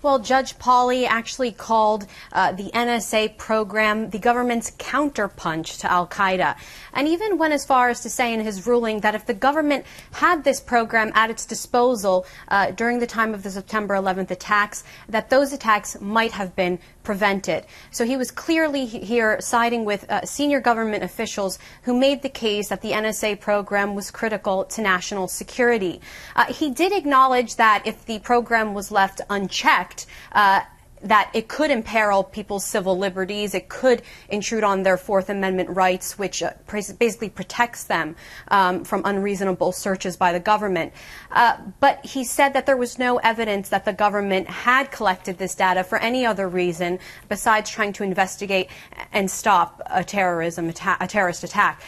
Well, Judge Pauley actually called the NSA program the government's counterpunch to al-Qaeda, and even went as far as to say in his ruling that if the government had this program at its disposal during the time of the September 11th attacks, that those attacks might have been prevented. So he was clearly here siding with senior government officials who made the case that the NSA program was critical to national security. He did acknowledge that if the program was left unchecked, that it could imperil people's civil liberties, it could intrude on their Fourth Amendment rights, which basically protects them from unreasonable searches by the government. But he said that there was no evidence that the government had collected this data for any other reason besides trying to investigate and stop a terrorist attack.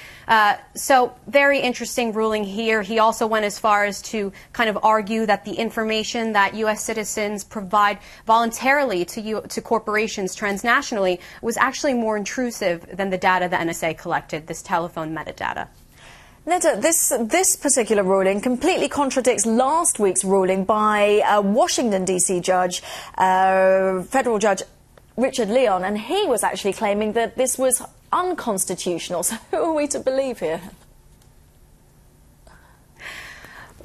So very interesting ruling here. He also went as far as to kind of argue that the information that U.S. citizens provide voluntarily to corporations transnationally was actually more intrusive than the data the NSA collected, this telephone metadata. Netta, this particular ruling completely contradicts last week's ruling by Washington, D.C. judge, federal judge Richard Leon, and he was actually claiming that this was unconstitutional. So who are we to believe here?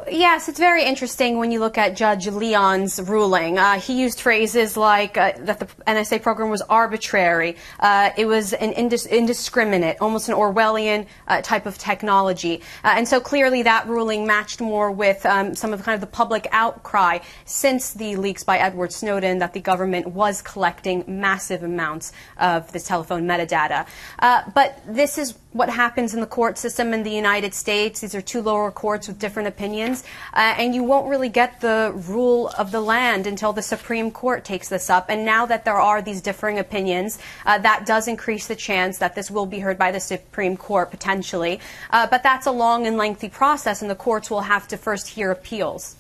Yes, it's very interesting when you look at Judge Leon's ruling. He used phrases like that the NSA program was arbitrary, it was an indiscriminate, almost an Orwellian type of technology. And so clearly that ruling matched more with some of kind of the public outcry since the leaks by Edward Snowden that the government was collecting massive amounts of this telephone metadata. But this is what happens in the court system in the United States. These are two lower courts with different opinions, and you won't really get the rule of the land until the Supreme Court takes this up. And now that there are these differing opinions, that does increase the chance that this will be heard by the Supreme Court potentially. But that's a long and lengthy process, and the courts will have to first hear appeals.